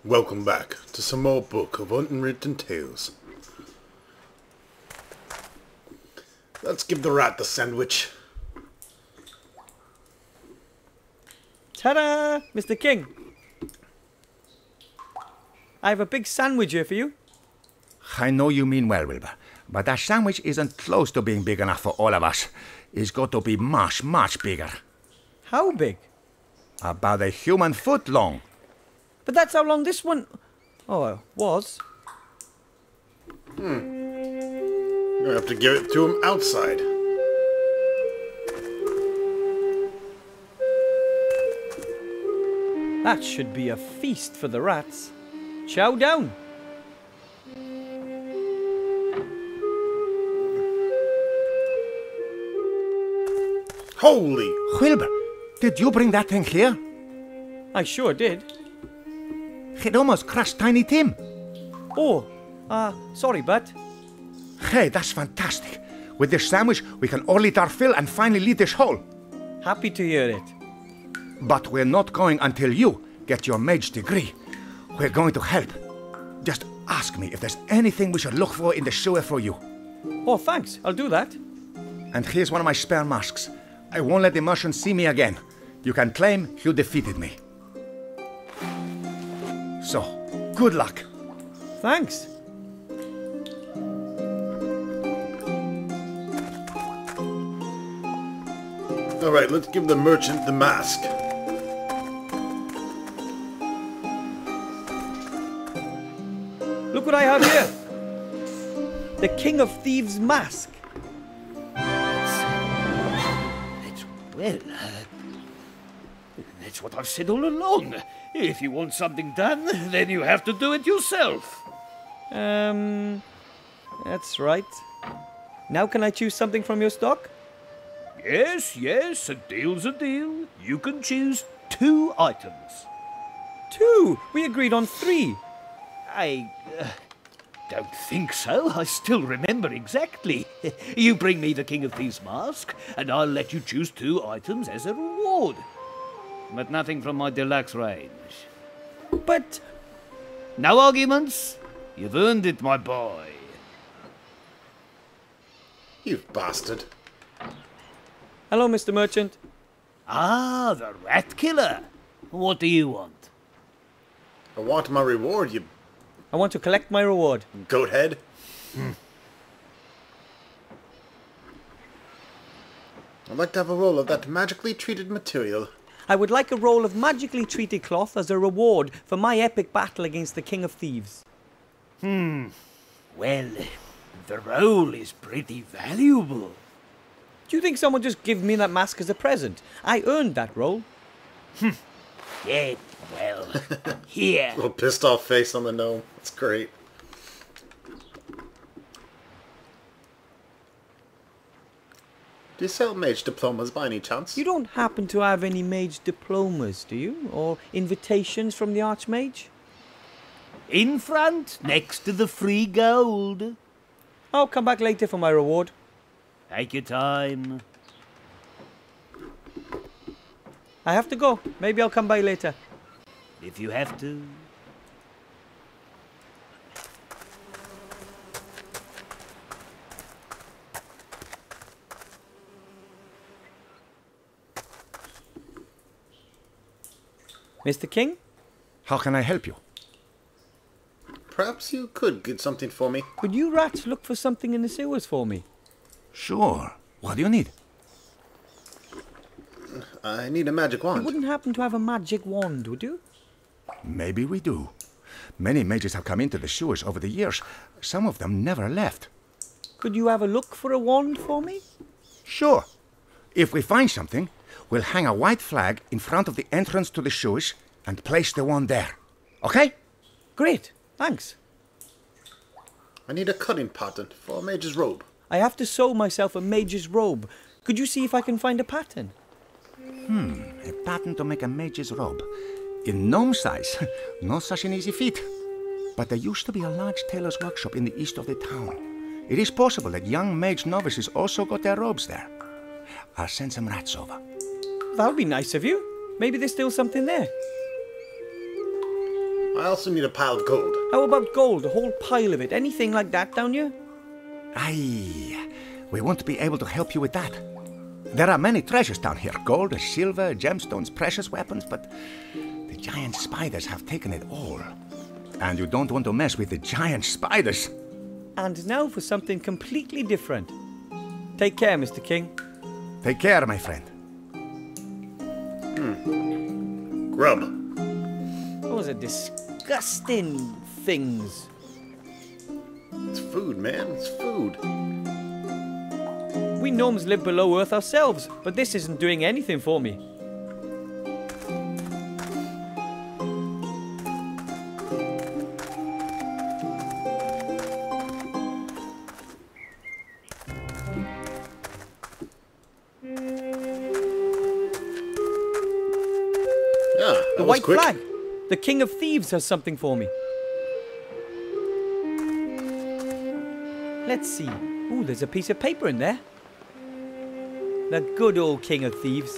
Welcome back to some more book of Unwritten tales. Let's give the rat the sandwich. Ta-da! Mr. King. I have a big sandwich here for you. I know you mean well, Wilbur, but that sandwich isn't close to being big enough for all of us. It's got to be much, much bigger. How big? About a human foot long. But that's how long this one... was. You're gonna have to give it to him outside. That should be a feast for the rats. Chow down. Holy! Wilbur, did you bring that thing here? I sure did. It almost crushed Tiny Tim. Oh, sorry, bud. Hey, that's fantastic. With this sandwich, we can all eat our fill and finally leave this hole. Happy to hear it. But we're not going until you get your mage degree. We're going to help. Just ask me if there's anything we should look for in the sewer for you. Oh, thanks. I'll do that. And here's one of my spare masks. I won't let the Martians see me again. You can claim you defeated me. So, good luck. Thanks. Alright, let's give the merchant the mask. Look what I have here. The King of Thieves mask. Well, that's what I've said all along. If you want something done, then you have to do it yourself. That's right. Now can I choose something from your stock? Yes, a deal's a deal. You can choose 2 items. 2? We agreed on 3. I don't think so. I still remember exactly. You bring me the King of Thieves mask, and I'll let you choose 2 items as a reward. But nothing from my deluxe range. But... No arguments. You've earned it, my boy. You bastard. Hello, Mr. Merchant. Ah, the rat killer. What do you want? I want my reward, you I want to collect my reward. goat head. I'd like to have a roll of that magically treated material. I would like a roll of magically treated cloth as a reward for my epic battle against the King of Thieves. Well, the roll is pretty valuable. Do you think someone just give me that mask as a present? I earned that roll. Yeah, well, here. Little pissed off face on the gnome. That's great. Do you sell mage diplomas by any chance? You don't happen to have any mage diplomas, do you? Or invitations from the Archmage? In front, next to the free gold. I'll come back later for my reward. Take your time. I have to go. Maybe I'll come by later. If you have to. Mr. King? How can I help you? Perhaps you could get something for me. Could you rats look for something in the sewers for me? Sure. What do you need? I need a magic You wand. wouldn't happen to have a magic wand, would you? Maybe we do. Many mages have come into the sewers over the years. Some of them never left. Could you have a look for a wand for me? Sure. If we find something, we'll hang a white flag in front of the entrance to the sewers and place the wand there. Okay? Great, thanks. I need a cutting pattern for a mage's robe. I have to sew myself a mage's robe. Could you see if I can find a pattern? A pattern to make a mage's robe. In gnome size, not such an easy feat. But there used to be a large tailor's workshop in the east of the town. It is possible that young mage novices also got their robes there. I'll send some rats over. That'll be nice of you. Maybe there's still something there. I also need a pile of gold. How about gold? A whole pile of it. Anything like that down here? Aye, we won't be able to help you with that. There are many treasures down here. Gold, silver, gemstones, precious weapons, but the giant spiders have taken it all. And you don't want to mess with the giant spiders. And now for something completely different. Take care, Mr. King. Take care, my friend. Grub. Those are disgusting things. It's food, man. It's food. We gnomes live below Earth ourselves, but this isn't doing anything for me. The White flag! The King of Thieves has something for me. Let's see. Ooh, there's a piece of paper in there. The good old King of Thieves.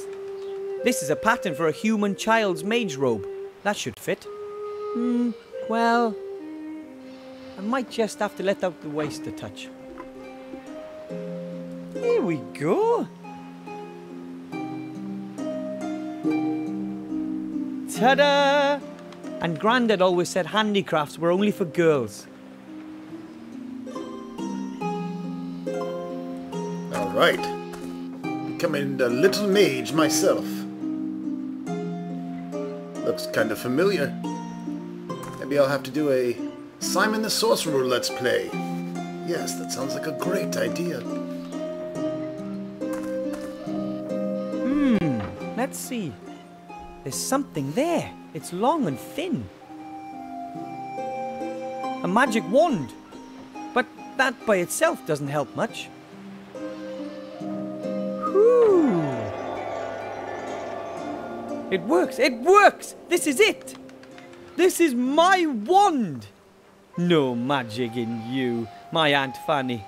This is a pattern for a human child's mage robe. That should fit. Well, I might just have to let out the waist a touch. Here we go. Ta-da! And Grandad always said handicrafts were only for girls. All right. Becoming a little mage myself. Looks kind of familiar. Maybe I'll have to do a Simon the Sorcerer Let's Play. Yes, that sounds like a great idea. Let's see. There's something there. It's long and thin. A magic wand. But that by itself doesn't help much. Whew. It works. It works! This is it! This is my wand! No magic in you, my Aunt Fanny.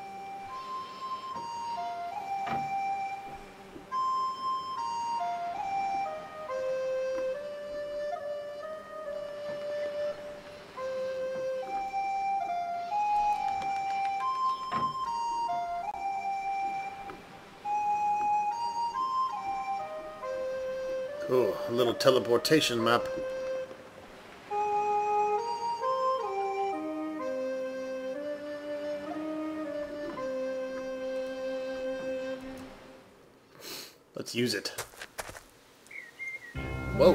Cool, a little teleportation map. Let's use it. Whoa.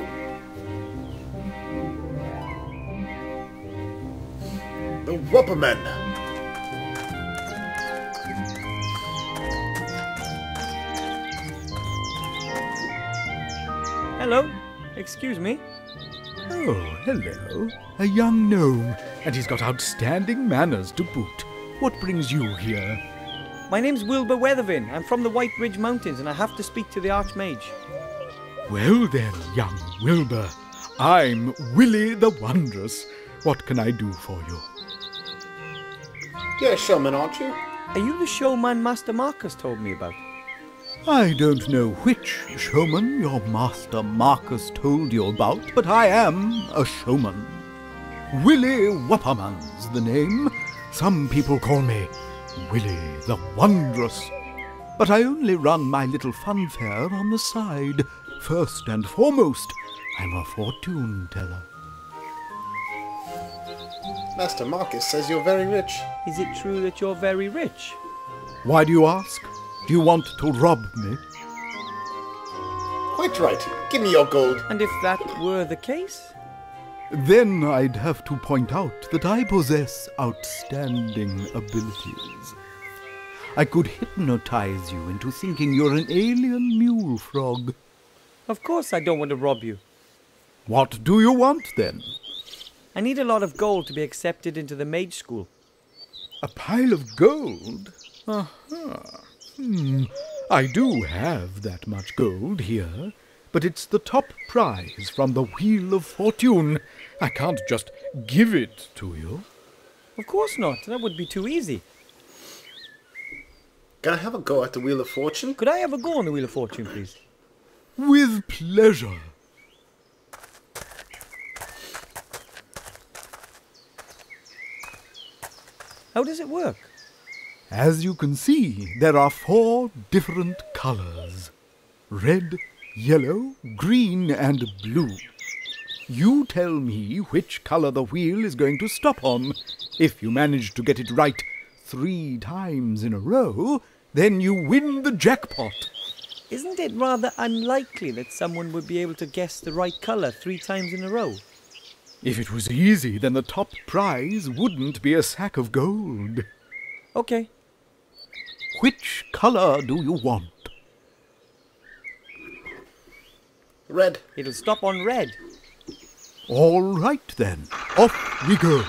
The Whopperman. Hello? Excuse me? Oh, hello. A young gnome, and he's got outstanding manners to boot. What brings you here? My name's Wilbur Weathervin. I'm from the White Ridge Mountains and I have to speak to the Archmage. Well then, young Wilbur, I'm Willie the Wondrous. What can I do for you? You're a showman, aren't you? Are you the showman Master Marcus told me about? I don't know which showman your master Marcus told you about, but I am a showman. Willie Whopperman's the name. Some people call me Willie the Wondrous. But I only run my little funfair on the side. First and foremost, I'm a fortune teller. Master Marcus says you're very rich. Is it true that you're very rich? Why do you ask? Do you want to rob me? Quite right. Give me your gold. And if that were the case? Then I'd have to point out that I possess outstanding abilities. I could hypnotize you into thinking you're an alien mule frog. Of course I don't want to rob you. What do you want, then? I need a lot of gold to be accepted into the mage school. A pile of gold? Aha. I do have that much gold here, but it's the top prize from the Wheel of Fortune. I can't just give it to you. Of course not. That would be too easy. Can I have a go at the Wheel of Fortune? Could I have a go on the Wheel of Fortune, please? With pleasure. How does it work? As you can see, there are 4 different colors. Red, yellow, green and blue. You tell me which color the wheel is going to stop on. If you manage to get it right 3 times in a row, then you win the jackpot. Isn't it rather unlikely that someone would be able to guess the right colour 3 times in a row? If it was easy, then the top prize wouldn't be a sack of gold. Okay. Which color do you want? Red. It'll stop on red. All right then, off we go.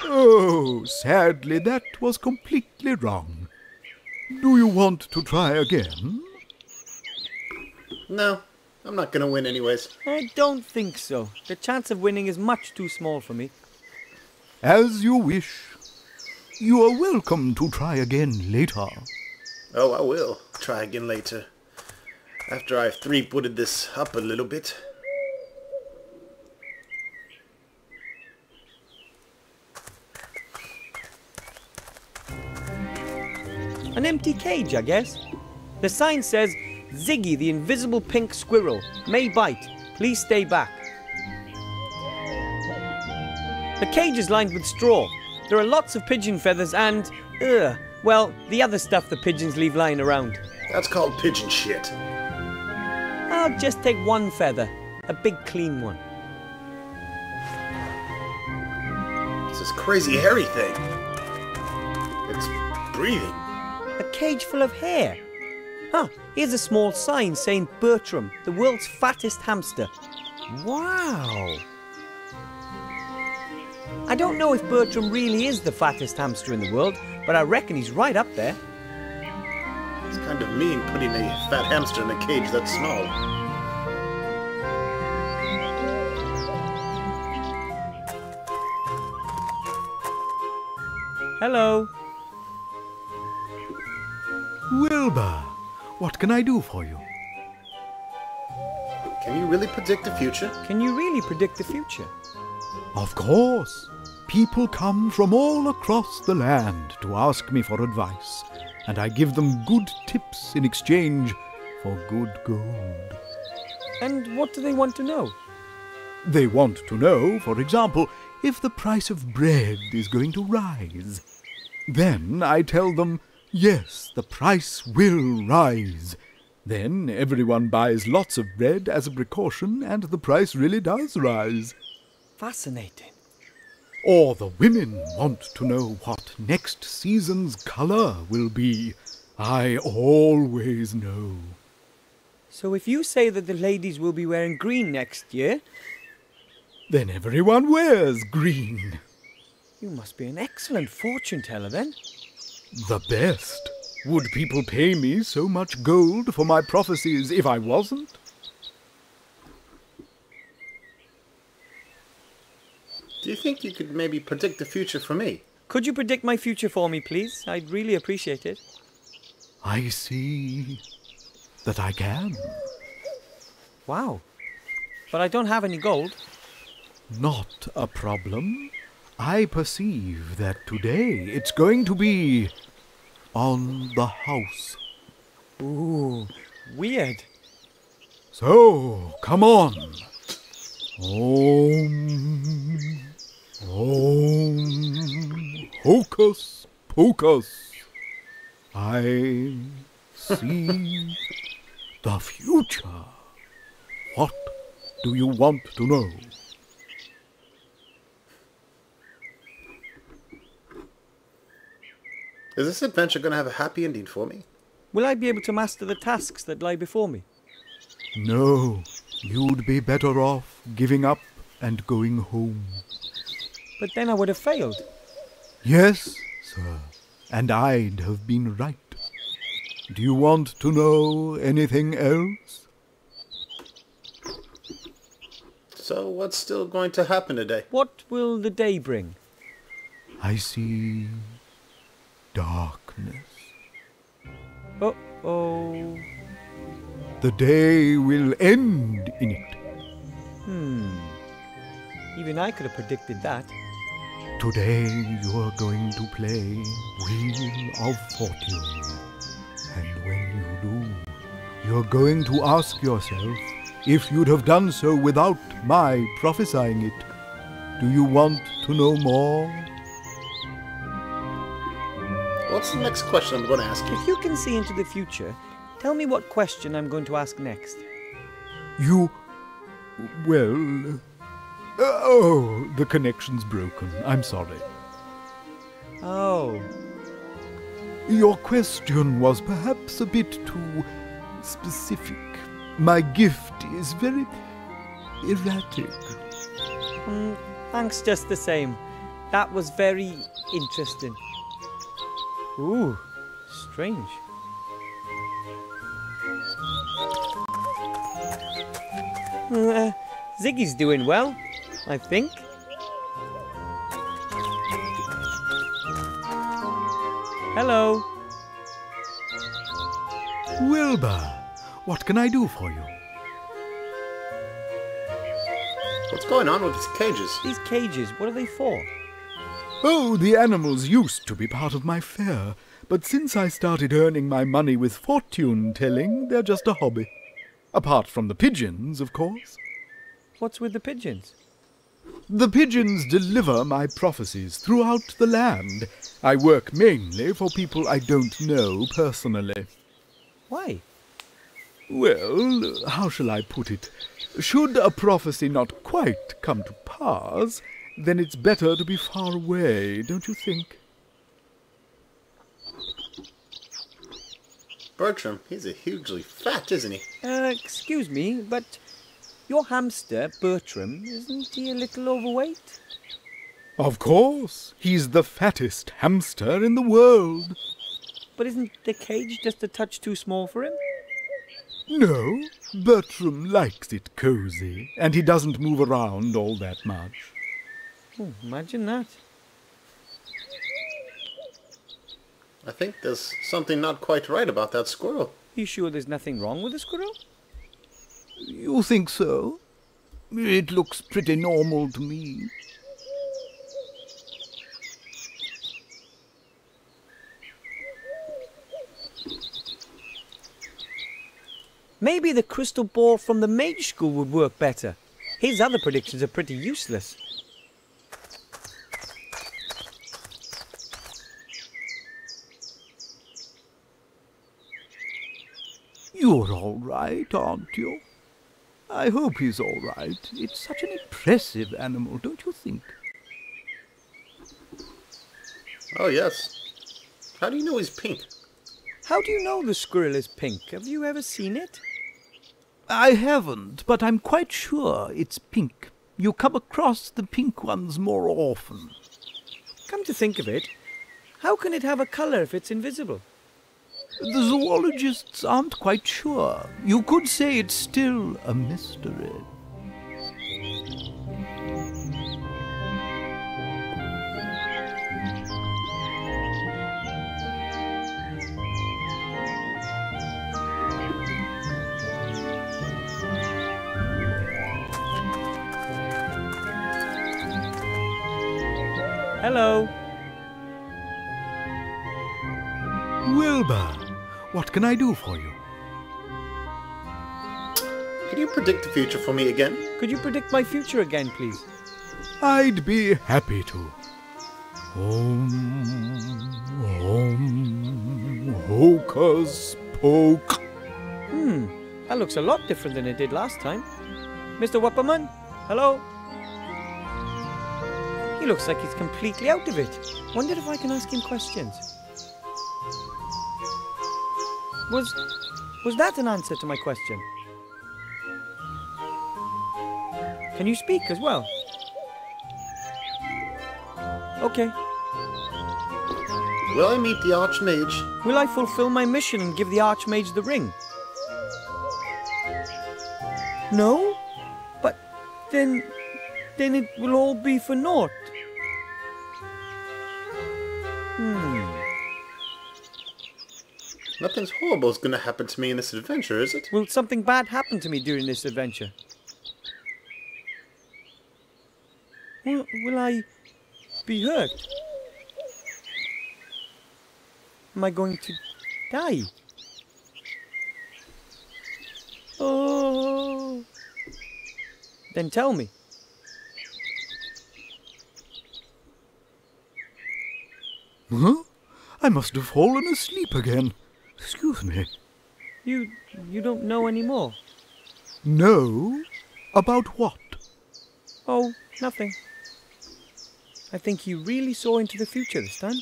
Oh, sadly that was completely wrong. Do you want to try again? No, I'm not gonna win anyways. I don't think so. The chance of winning is much too small for me. As you wish. You are welcome to try again later. Oh, I will try again later. After I've 3-footed this up a little bit. An empty cage, I guess. The sign says, Ziggy the invisible pink squirrel may bite. Please stay back. The cage is lined with straw. There are lots of pigeon feathers and, well, the other stuff the pigeons leave lying around. That's called pigeon shit. I'll just take 1 feather. A big clean one. It's this crazy hairy thing. It's breathing. A cage full of hair. Huh, here's a small sign saying Bertram, the world's fattest hamster. Wow. I don't know if Bertram really is the fattest hamster in the world, but I reckon he's right up there. It's kind of mean putting a fat hamster in a cage that small. Hello. Wilbur, what can I do for you? Can you really predict the future? Can you really predict the future? Of course. People come from all across the land to ask me for advice, and I give them good tips in exchange for good gold. And what do they want to know? They want to know, for example, if the price of bread is going to rise. Then I tell them, yes, the price will rise. Then everyone buys lots of bread as a precaution, and the price really does rise. Fascinating. Or the women want to know what next season's colour will be. I always know. So if you say that the ladies will be wearing green next year, then everyone wears green. you must be an excellent fortune teller then. The best. Would people pay me so much gold for my prophecies if I wasn't? Do you think you could maybe predict the future for me? Could you predict my future for me, please? I'd really appreciate it. I see that I can. Wow. But I don't have any gold. Not a problem. I perceive that today it's going to be on the house. Ooh, weird. So, come on. Om, Om, hocus pocus. I see the future. What do you want to know? Is this adventure going to have a happy ending for me? Will I be able to master the tasks that lie before me? No, you'd be better off giving up and going home. But then I would have failed. Yes, sir, and I'd have been right. Do you want to know anything else? So what's still going to happen today? What will the day bring? I see darkness. Uh-oh. The day will end in it. Even I could have predicted that. Today you are going to play Wheel of Fortune. And when you do, you're going to ask yourself if you'd have done so without my prophesying it. Do you want to know more? What's the next question I'm going to ask you? If you can see into the future, tell me what question I'm going to ask next. Well... Oh, the connection's broken. I'm sorry. Oh. Your question was perhaps a bit too specific. My gift is very erratic. Thanks just the same. That was very interesting. Ooh, strange. Ziggy's doing well, I think. Hello. Wilbur, what can I do for you? What's going on with these cages? These cages, what are they for? Oh, the animals used to be part of my fare, but since I started earning my money with fortune-telling, they're just a hobby. Apart from the pigeons, of course. What's with the pigeons? The pigeons deliver my prophecies throughout the land. I work mainly for people I don't know personally. Why? Well, how shall I put it? Should a prophecy not quite come to pass, then it's better to be far away, don't you think? Bertram, he's a hugely fat, isn't he? Excuse me, but your hamster, Bertram, isn't he a little overweight? Of course. He's the fattest hamster in the world. But isn't the cage just a touch too small for him? No, Bertram likes it cozy, and he doesn't move around all that much. Oh, imagine that. I think there's something not quite right about that squirrel. You sure there's nothing wrong with the squirrel? You think so? It looks pretty normal to me. Maybe the crystal ball from the mage school would work better. His other predictions are pretty useless. You're all right, aren't you? I hope he's all right. It's such an impressive animal, don't you think? Oh, yes. How do you know he's pink? How do you know the squirrel is pink? Have you ever seen it? I haven't, but I'm quite sure it's pink. You come across the pink ones more often. Come to think of it, how can it have a colour if it's invisible? The zoologists aren't quite sure. You could say it's still a mystery. Hello. Wilbur, what can I do for you? Can you predict the future for me again? Could you predict my future again, please? I'd be happy to. Hocus poke. That looks a lot different than it did last time. Mr. Wupperman, hello? He looks like he's completely out of it. Wondered if I can ask him questions. Was that an answer to my question? Can you speak as well? Okay. Will I meet the Archmage? Will I fulfill my mission and give the Archmage the ring? No? But then it will all be for naught. Nothing's horrible is going to happen to me in this adventure, is it? Will something bad happen to me during this adventure? Will I be hurt? Am I going to die? Oh. Then tell me. Huh? I must have fallen asleep again. Excuse me. You don't know anymore? No? About what? Oh, nothing. I think he really saw into the future this time.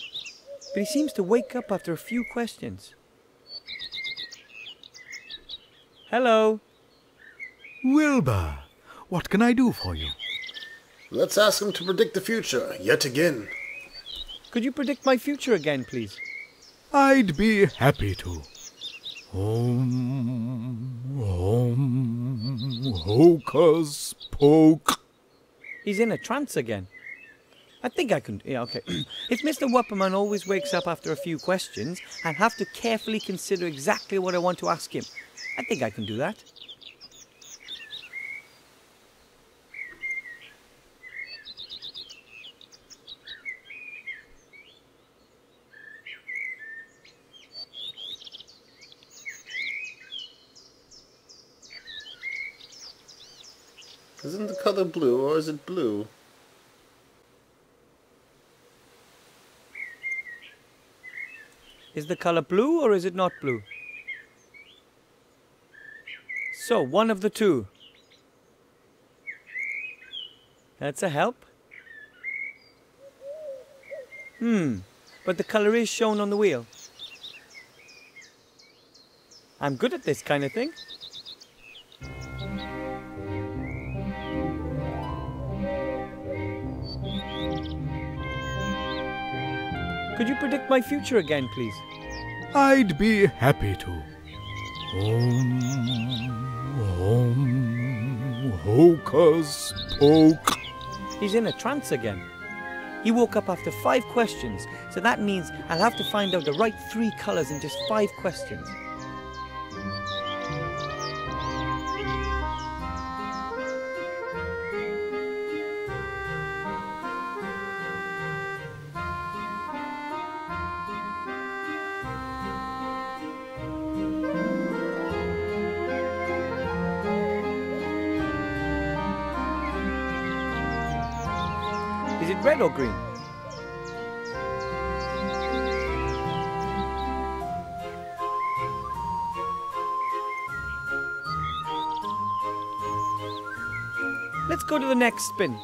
But he seems to wake up after a few questions. Hello. Wilbur, what can I do for you? Let's ask him to predict the future, yet again. Could you predict my future again, please? I'd be happy to. Hocus poke. He's in a trance again. I think I can... Yeah, okay. If Mr. Wupperman always wakes up after a few questions, I'll have to carefully consider exactly what I want to ask him. I think I can do that. Isn't the color blue, or is it blue? Is the color blue or is it not blue? So, one of the two. That's a help. But the color is shown on the wheel. I'm good at this kind of thing. Could you predict my future again, please? I'd be happy to. Hocus poke. He's in a trance again. He woke up after 5 questions, so that means I'll have to find out the right 3 colours in just 5 questions. Is it red or green? Let's go to the next spin.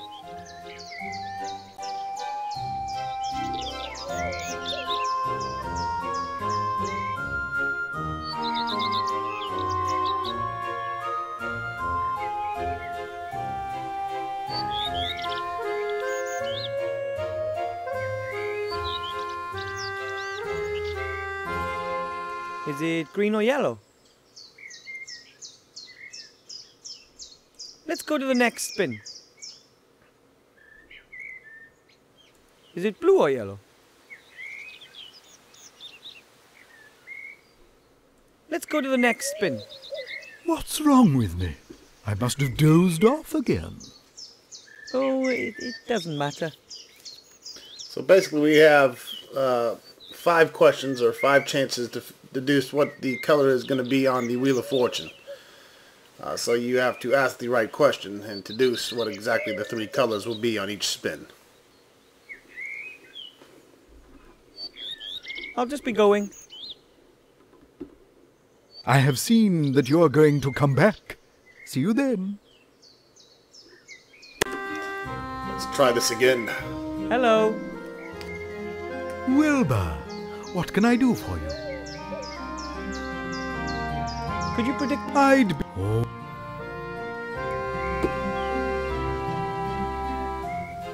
Is it green or yellow? Let's go to the next spin. Is it blue or yellow? Let's go to the next spin. What's wrong with me? I must have dozed off again. Oh, it doesn't matter. So basically we have 5 questions or 5 chances to deduce what the color is going to be on the Wheel of Fortune. So you have to ask the right question and deduce what exactly the 3 colors will be on each spin. I'll just be going. I have seen that you're going to come back. See you then. Let's try this again. Hello. Wilbur, what can I do for you? Could you predict... I'd be...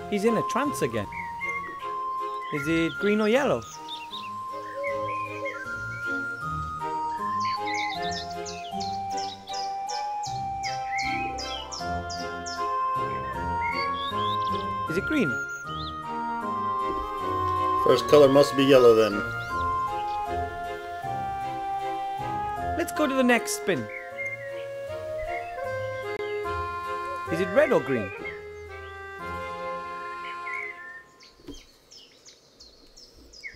He's in a trance again. Is it green or yellow? Is it green? First color must be yellow then. Let's go to the next spin. Is it red or green?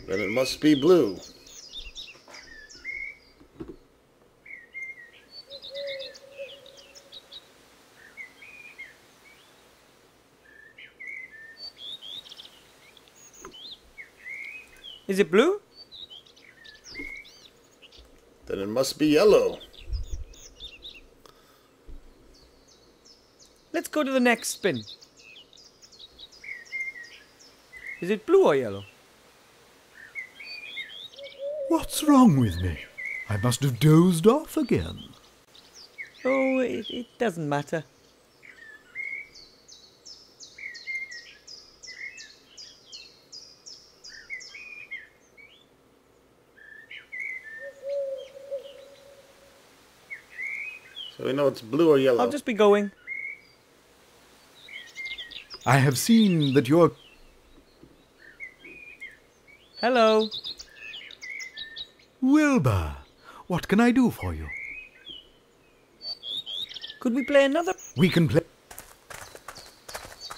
Then it must be blue. Is it blue? Then it must be yellow. Let's go to the next spin. Is it blue or yellow? What's wrong with me? I must have dozed off again. Oh, it doesn't matter. So we know it's blue or yellow. I'll just be going. I have seen that you're... Hello. Wilbur, what can I do for you? Could we play another? We can play...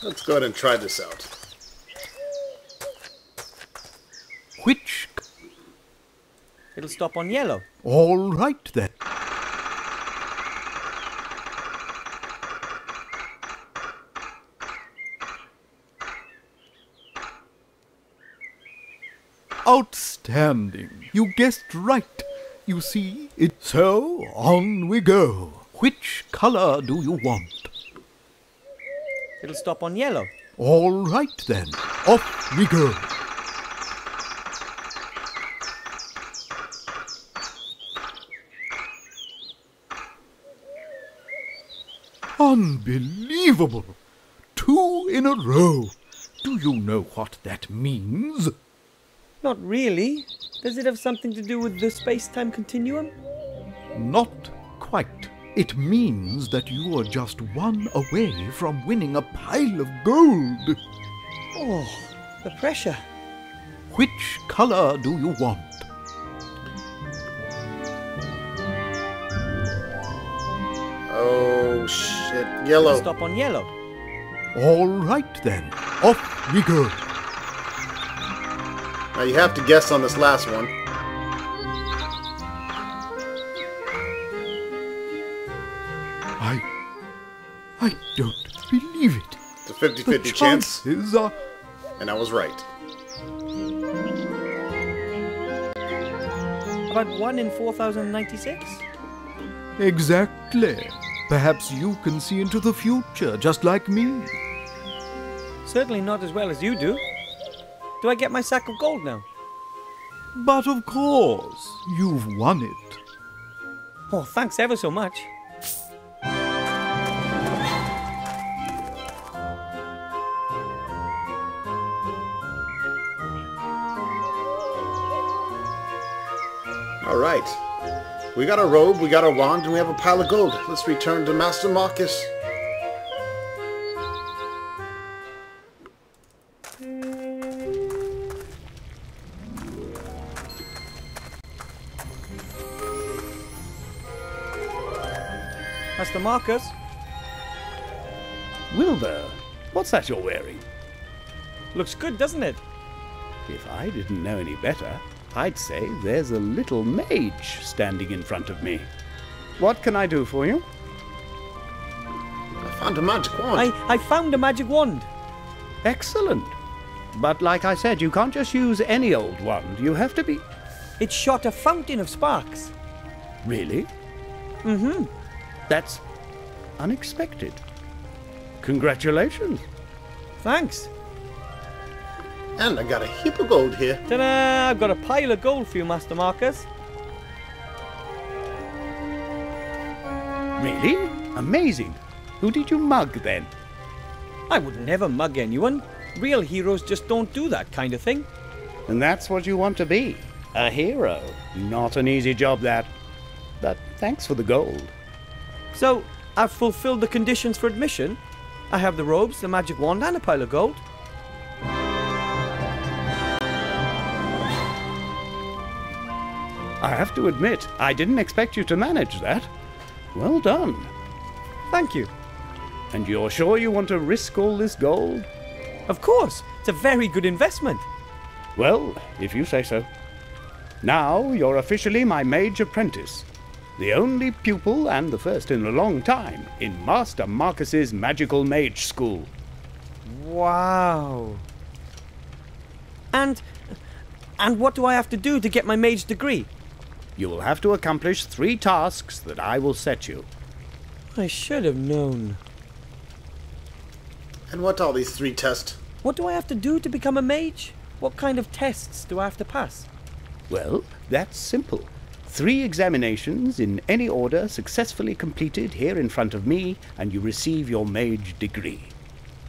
Let's go ahead and try this out. Which? It'll stop on yellow. All right then. Outstanding. You guessed right. You see, it... So, on we go. Which color do you want? It'll stop on yellow. All right then. Off we go. Unbelievable! 2 in a row. Do you know what that means? Not really. Does it have something to do with the space-time continuum? Not quite. It means that you are just 1 away from winning a pile of gold. Oh, the pressure. Which color do you want? Oh shit, yellow. It'll stop on yellow. All right then. Off we go. Now you have to guess on this last one. I don't believe it. It's a 50-50 The chance. chances are... And I was right. About 1 in 4,096? Exactly. Perhaps you can see into the future, just like me. Certainly not as well as you do. Do I get my sack of gold now? But of course, you've won it. Oh, thanks ever so much. Alright. We got a robe, we got a wand, and we have a pile of gold. Let's return to Master Marcus. Master Marcus? Wilbur, what's that you're wearing? Looks good, doesn't it? If I didn't know any better, I'd say there's a little mage standing in front of me. What can I do for you? I found a magic wand. I found a magic wand. Excellent. But like I said, you can't just use any old wand. You have to be... It shot a fountain of sparks. Really? Mm-hmm. That's unexpected. Congratulations. Thanks. And I got a heap of gold here. Ta-da! I've got a pile of gold for you, Master Marcus. Really? Amazing. Who did you mug then? I would never mug anyone. Real heroes just don't do that kind of thing. And that's what you want to be. A hero. Not an easy job, that. But thanks for the gold. So, I've fulfilled the conditions for admission. I have the robes, the magic wand, and a pile of gold. I have to admit, I didn't expect you to manage that. Well done. Thank you. And you're sure you want to risk all this gold? Of course. It's a very good investment. Well, if you say so. Now you're officially my mage apprentice. The only pupil, and the first in a long time, in Master Marcus's magical mage school. Wow. And what do I have to do to get my mage degree? You will have to accomplish 3 tasks that I will set you. I should have known. And what are these 3 tests? What do I have to do to become a mage? What kind of tests do I have to pass? Well, that's simple. 3 examinations in any order successfully completed here in front of me, and you receive your mage degree.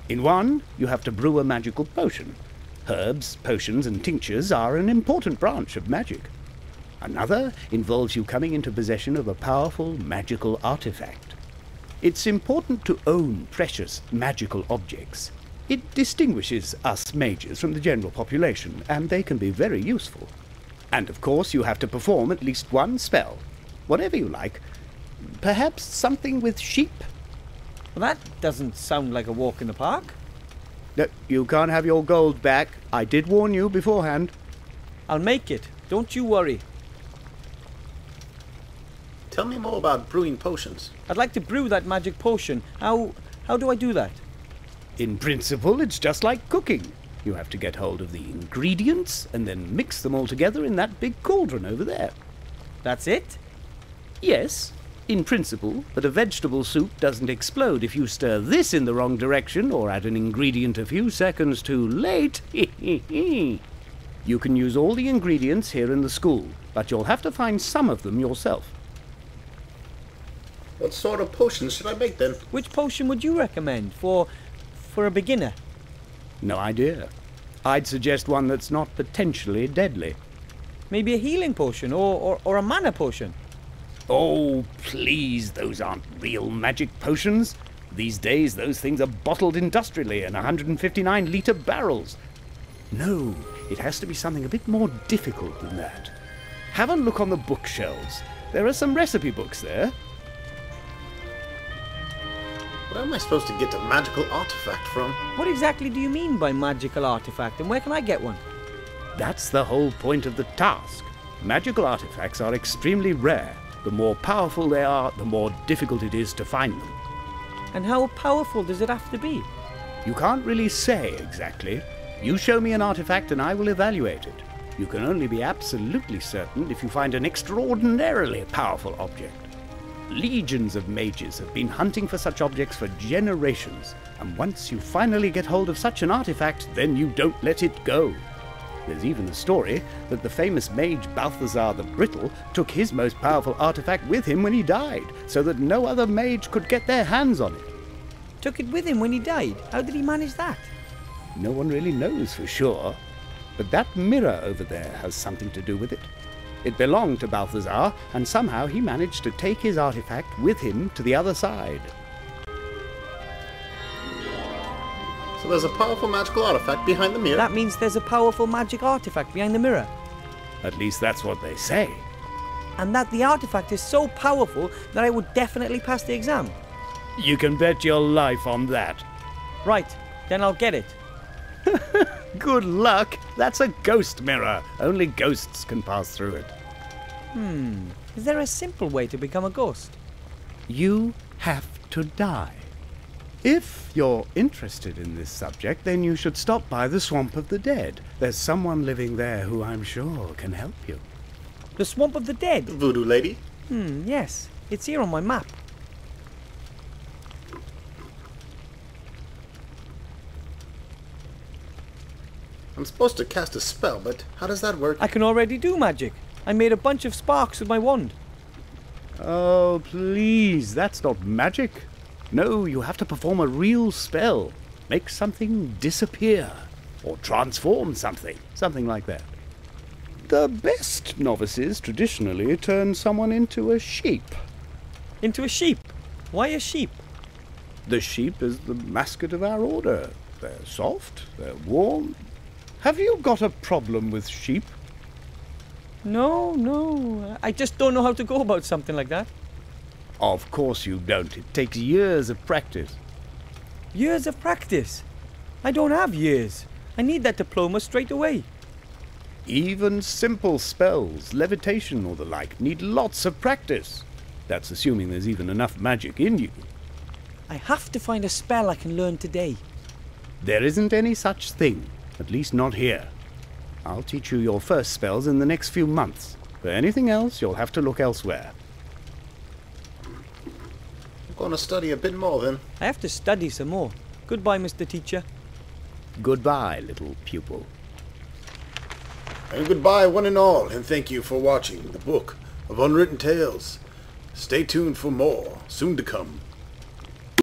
In one, you have to brew a magical potion. Herbs, potions, and tinctures are an important branch of magic. Another involves you coming into possession of a powerful magical artifact. It's important to own precious magical objects. It distinguishes us mages from the general population, and they can be very useful. And of course you have to perform at least 1 spell, whatever you like. Perhaps something with sheep? Well, that doesn't sound like a walk in the park. No, you can't have your gold back. I did warn you beforehand. I'll make it. Don't you worry. Tell me more about brewing potions. I'd like to brew that magic potion. How do I do that? In principle, it's just like cooking. You have to get hold of the ingredients and then mix them all together in that big cauldron over there. That's it? Yes, in principle, but a vegetable soup doesn't explode if you stir this in the wrong direction or add an ingredient a few seconds too late. You can use all the ingredients here in the school, but you'll have to find some of them yourself. What sort of potions should I make then? Which potion would you recommend for a beginner? No idea. I'd suggest one that's not potentially deadly. Maybe a healing potion or a mana potion? Oh, please, those aren't real magic potions. These days, those things are bottled industrially in 159-litre barrels. No, it has to be something a bit more difficult than that. Have a look on the bookshelves. There are some recipe books there. Where am I supposed to get a magical artifact from? What exactly do you mean by magical artifact, and where can I get one? That's the whole point of the task. Magical artifacts are extremely rare. The more powerful they are, the more difficult it is to find them. And how powerful does it have to be? You can't really say exactly. You show me an artifact and I will evaluate it. You can only be absolutely certain if you find an extraordinarily powerful object. Legions of mages have been hunting for such objects for generations, and once you finally get hold of such an artifact, then you don't let it go. There's even a story that the famous mage Balthazar the Brittle took his most powerful artifact with him when he died, so that no other mage could get their hands on it. Took it with him when he died? How did he manage that? No one really knows for sure, but that mirror over there has something to do with it. It belonged to Balthazar, and somehow he managed to take his artifact with him to the other side. So there's a powerful magical artifact behind the mirror? That means there's a powerful magic artifact behind the mirror. At least that's what they say. And that the artifact is so powerful that I would definitely pass the exam. You can bet your life on that. Right, then I'll get it. Good luck. That's a ghost mirror. Only ghosts can pass through it. Is there a simple way to become a ghost? You have to die. If you're interested in this subject, then you should stop by the Swamp of the Dead. There's someone living there who I'm sure can help you. The Swamp of the Dead? The voodoo lady? Yes. It's here on my map. I'm supposed to cast a spell, but how does that work? I can already do magic. I made a bunch of sparks with my wand. Oh, please, that's not magic. No, you have to perform a real spell. Make something disappear. Or transform something. Something like that. The best novices traditionally turn someone into a sheep. Into a sheep? Why a sheep? The sheep is the mascot of our order. They're soft, they're warm. Have you got a problem with sheep? No. I just don't know how to go about something like that. Of course you don't. It takes years of practice. Years of practice? I don't have years. I need that diploma straight away. Even simple spells, levitation or the like, need lots of practice. That's assuming there's even enough magic in you. I have to find a spell I can learn today. There isn't any such thing, at least not here. I'll teach you your first spells in the next few months. For anything else, you'll have to look elsewhere. I'm going to study a bit more then. I have to study some more. Goodbye, Mr. Teacher. Goodbye, little pupil. And goodbye one and all, and thank you for watching the Book of Unwritten Tales. Stay tuned for more, soon to come.